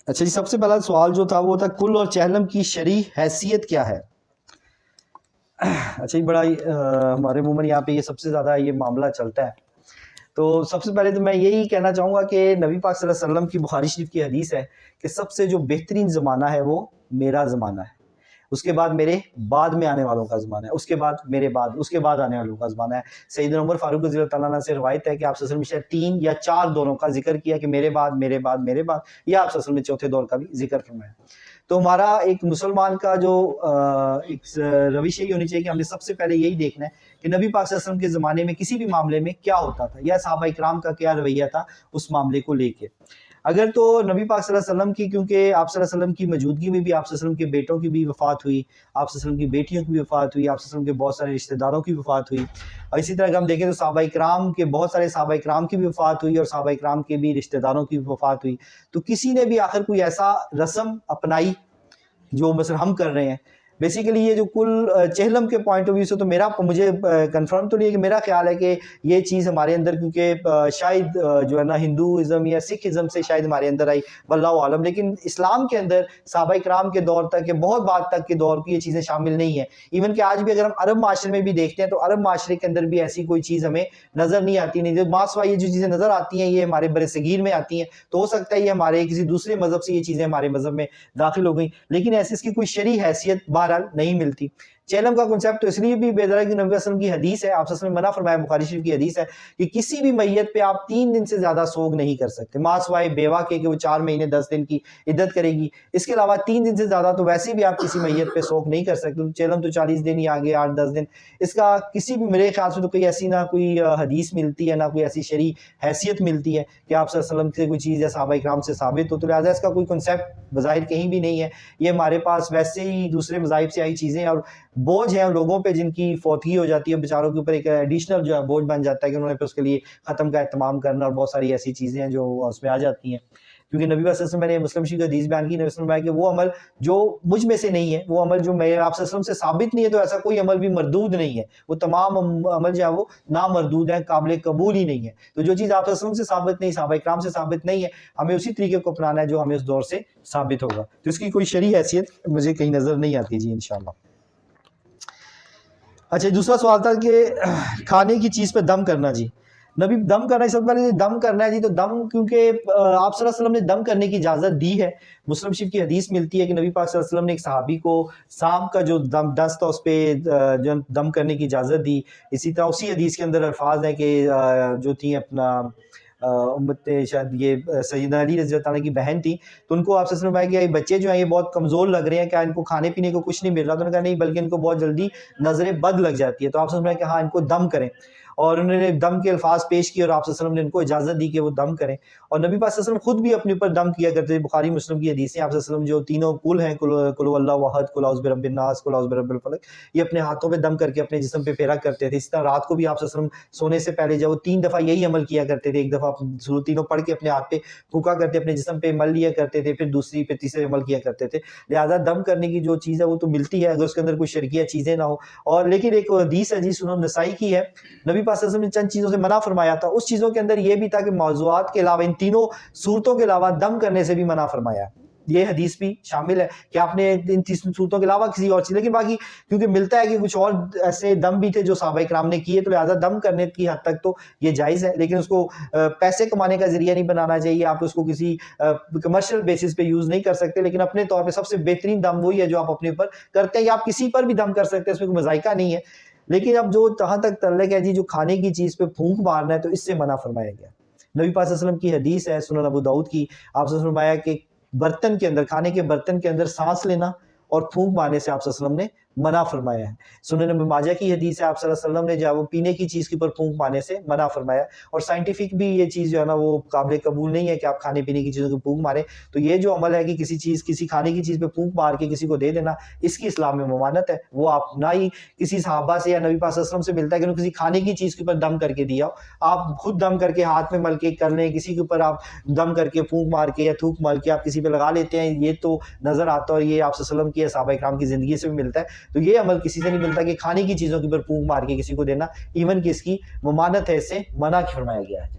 اچھا جی، سب سے پہلا سوال جو تھا وہ تھا کل اور چہلم کی شرعی حیثیت کیا ہے؟ اچھا جی، بڑا ہمارے عموماً یہاں پہ یہ سب سے زیادہ یہ معاملہ چلتا ہے. تو سب سے پہلے تو میں یہی کہنا چاہوں گا کہ نبی پاک صلی اللہ علیہ وسلم کی بخاری شریف کی حدیث ہے کہ سب سے جو بہترین زمانہ ہے وہ میرا زمانہ ہے، اس کے بعد میرے بعد میں آنے والوں کا زمانہ ہے، اس کے بعد میرے بعد، اس کے بعد آنے والوں کا زمانہ ہے. سیدنا عمر فاروق رضی اللہ تعالیٰ عنہ سے روایت ہے کہ آپ صلی اللہ علیہ وسلم نے 3 یا 4 دوروں کا ذکر کیا کہ میرے بعد میرے بعد میرے بعد، یا آپ صلی اللہ علیہ وسلم نے چوتھے دور کا بھی ذکر فرمایا. تو ہمارا ایک مسلمان کا جو ایک روش یہی ہونی چاہیے کہ ہم نے سب سے پہلے یہی دیکھنا ہے کہ نبی پاک صلی اللہ علیہ وسلم کے زمانے میں کسی بھی معاملے میں کیا ہوتا تھا یا صحابہ اکرام کا کیا رویہ تھا اس معاملے کو لے کے. اگر تو نبی پاک صلی اللہ علیہ وسلم کی، کیونکہ آپ صلی اللہ علیہ وسلم کی موجودگی میں بھی آپ صلی اللہ علیہ وسلم کے بیٹوں کی بھی وفات ہوئی، آپ صلی اللہ علیہ وسلم کی بیٹیوں کی بھی وفات ہوئی، آپ صلی اللہ علیہ وسلم کے بہت سارے رشتہ داروں کی وفات ہوئی، اور اسی طرح اگر ہم دیکھیں تو صحابہ اکرام کے بہت سارے صحابہ اکرام کی بھی وفات ہوئی اور صحابہ اکرام کے بھی رشتہ داروں کی بھی وفات ہوئی. تو کسی نے بھی آخر کوئی ایسا رسم اپنائی جو مثلا ہم کر رہے ہیں. بیسیکلی یہ جو کل چہلم کے پوائنٹ آف ویو سے تو مجھے کنفرم تو نہیں ہے کہ میرا خیال ہے کہ یہ چیز ہمارے اندر کیونکہ شاید جو ہے نا ہندوازم یا سکھ ازم سے شاید ہمارے اندر آئی، واللہ عالم، لیکن اسلام کے اندر صحابہ اکرام کے دور تک یا بہت بعد تک کے دور کی یہ چیزیں شامل نہیں ہیں. ایون کہ آج بھی اگر ہم عرب معاشرے میں بھی دیکھتے ہیں تو عرب معاشرے کے اندر بھی ایسی کوئی چیز ہمیں نظر نہیں آتی. نہیں جو ماسوا یہ جو چیزیں نظر آتی ہیں یہ ہمارے بر صغیر میں آتی ہیں، تو ہو سکتا ہے یہ ہمارے کسی دوسرے مذہب سے یہ چیزیں ہمارے مذہب میں داخل ہو گئیں، لیکن ایسی اس کی کوئی شرعی حیثیت بہرحال نہیں ملتی. چہلم کا کنسیپٹ تو اس لیے بھی بیدار ہے کہ نبی صلی اللہ علیہ وسلم کی حدیث ہے، آپ صلی اللہ علیہ وسلم نے منع فرمایا، بخاری شریف کی حدیث ہے کہ کسی بھی میت پہ آپ 3 دن سے زیادہ سوگ نہیں کر سکتے، ماں سوائے بیوہ کے کہ وہ 4 مہینے 10 دن کی عدت کرے گی. اس کے علاوہ 3 دن سے زیادہ تو ویسے بھی آپ کسی میت پہ سوگ نہیں کر سکتے. تو چہلم تو 40 دن ہی آگے 8-10 دن، اس کا کسی بھی میرے خیال سے تو کوئی ایسی نہ کوئی حدیث ملتی ہے نہ کوئی ایسی شرعی حیثیت ملتی ہے کہ آپ صلی اللہ علیہ وسلم سے کوئی چیز یا صحابہ اکرام سے ثابت ہو. تو لہٰذا اس کا کوئی کنسیپٹ بظاہر کہیں بھی نہیں ہے. یہ ہمارے پاس ویسے ہی دوسرے مذاہب سے آئی چیزیں اور بوجھ ہیں لوگوں پہ جن کی فوتگی ہو جاتی ہے، بیچاروں کے اوپر ایک ایڈیشنل جو ہے بوجھ بن جاتا ہے کہ انہوں نے پھر اس کے لیے ختم کا اہتمام کرنا، اور بہت ساری ایسی چیزیں ہیں جو اس میں آ جاتی ہیں. کیونکہ نبی صلی اللہ علیہ وسلم، میں نے مسلم شریف حدیث بیان کی، نبی صلی اللہ علیہ وسلم کہ وہ عمل جو مجھ میں سے نہیں ہے، وہ عمل جو میں آپ صلی اللہ علیہ وسلم سے ثابت نہیں ہے، تو ایسا کوئی عمل بھی مردود نہیں ہے. وہ تمام عمل جو ہے وہ نامردود ہیں، قابل قبول ہی نہیں ہے. تو جو چیز آپ صلی اللہ علیہ وسلم سے ثابت نہیں، صحابہ اکرام سے ثابت نہیں ہے، ہمیں اسی طریقے کو اپنانا ہے جو ہمیں اس دور سے ثابت ہوگا. تو اس کی کوئی شرعی حیثیت مجھے کہیں نظر نہیں آتی جی انشاءاللہ. اچھا دوسرا سوال تھا کہ کھانے کی چیز پہ دم کرنا. جی نبی دم کرنا ہے، سب سے پہلے دم کرنا ہے جی. تو دم کیونکہ آپ صلی اللہ علیہ وسلم نے دم کرنے کی اجازت دی ہے. مسلم شریف کی حدیث ملتی ہے کہ نبی پاک صلی اللہ علیہ وسلم نے ایک صحابی کو سام کا جو دست تھا اس پہ جو دم کرنے کی اجازت دی. اسی طرح اسی حدیث کے اندر الفاظ ہیں کہ جو تھیں اپنا امت شاید یہ سیدنا علی رضی اللہ عنہ کی بہن تھی، تو ان کو آپ سے سنوایا کہ یہ بچے جو ہیں یہ بہت کمزور لگ رہے ہیں، کیا ان کو کھانے پینے کو کچھ نہیں مل رہا؟ تو انہوں نے کہا نہیں، بلکہ ان کو بہت جلدی نظر بد لگ جاتی ہے. تو آپ سے سنوایا کہ ہاں ان کو دم کریں، اور انہوں نے دم کے الفاظ پیش کیے اور آپ صلی اللہ علیہ وسلم نے ان کو اجازت دی کہ وہ دم کریں. اور نبی پاک صلی اللہ علیہ وسلم خود بھی اپنے اوپر دم کیا کرتے تھے. بخاری مسلم کی حدیث ہے، آپ صلی اللہ علیہ وسلم جو تینوں کل ہیں، کل اللہ احد، کل اعوذ برب الناس، کل اعوذ برب الفلق، یہ اپنے ہاتھوں پہ دم کر کے اپنے جسم پہ پھیرا کرتے تھے. اس طرح رات کو بھی آپ صلی اللہ علیہ وسلم سونے سے پہلے جب وہ 3 دفعہ یہی عمل کیا کرتے تھے. ایک دفعہ سورۃ تینوں پڑھ کے اپنے ہاتھ پہ پھونکا کرتے، اپنے جسم پہ مل لیا کرتے تھے، پھر دوسری پھر تیسرے عمل کیا کرتے تھے. لہٰذا دم کرنے کی جو چیز ہے وہ تو ملتی ہے اگر اس کے اندر کوئی شرکیہ چیزیں نہ ہو. اور لیکن ایک حدیث ہے جی سنن نسائی کی ہے، نبی پاک صلی اللہ علیہ وسلم نے چند چیزوں سے منع فرمایا تھا. اس چیزوں کے اندر یہ بھی تھا کہ موضوعات کے علاوہ ان تینوں صورتوں کے علاوہ دم کرنے سے بھی منع فرمایا. یہ حدیث بھی شامل ہے کہ آپ نے ان صورتوں کے علاوہ کسی اور چیز، لیکن باقی کیونکہ ملتا ہے کہ کچھ اور ایسے دم بھی تھے جو صحابہ اکرام نے کیے، تو لہٰذا دم کرنے کی حد تک تو یہ جائز ہے. لیکن اس کو پیسے کمانے کا ذریعہ نہیں بنانا چاہیے، آپ اس کو کسی کمرشل بیسس پہ یوز نہیں کر سکتے. لیکن اپنے طور پہ سب سے بہترین دم وہی ہے جو آپ اپنے اوپر کرتے ہیں، یا آپ کسی پر بھی دم کر سکتے ہیں، اس میں کوئی مذائقہ نہیں ہے. لیکن اب جو جہاں تک تعلق ہے جی جو کھانے کی چیز پہ پھونک مارنا ہے، تو اس سے منع فرمایا گیا. نبی پاک صلی اللہ علیہ وسلم کی حدیث ہے سنن ابو داؤد کی، آپ نے فرمایا کہ برتن کے اندر، کھانے کے برتن کے اندر سانس لینا اور پھونک مارنے سے آپ صلی اللہ علیہ وسلم نے منع فرمایا ہے. سنن ابن ماجہ کی حدیث ہے، آپ صلی اللہ علیہ وسلم نے جو وہ پینے کی چیز کے اوپر پھونک مارنے سے منع فرمایا. اور سائنٹیفک بھی یہ چیز جو ہے نا وہ قابل قبول نہیں ہے کہ آپ کھانے پینے کی چیزوں کو پھونک ماریں. تو یہ جو عمل ہے کہ کسی کھانے کی چیز پہ پھونک مار کے کسی کو دے دینا، اس کی اسلام میں ممانعت ہے. وہ آپ نہ ہی کسی صحابہ سے یا نبی پاک صلی اللہ علیہ وسلم سے ملتا ہے کہ انہوں نے کسی کھانے کی چیز کے اوپر دم کر کے دیا ہو. آپ خود دم کر کے ہاتھ میں مل کے کر لیں، کسی کے اوپر آپ دم کر کے پھونک مار کے یا تھوک مار کے آپ کسی پہ لگا لیتے ہیں، یہ تو نظر آتا ہے. اور یہ آپ صلی اللہ علیہ وسلم کی صحابہ اکرام کی زندگی سے بھی ملتا ہے. تو یہ عمل کسی سے نہیں ملتا کہ کھانے کی چیزوں کے اوپر پھونک مار کے کسی کو دینا، ایون کہ اس کی ممانعت ہے، اس سے منع فرمایا گیا ہے.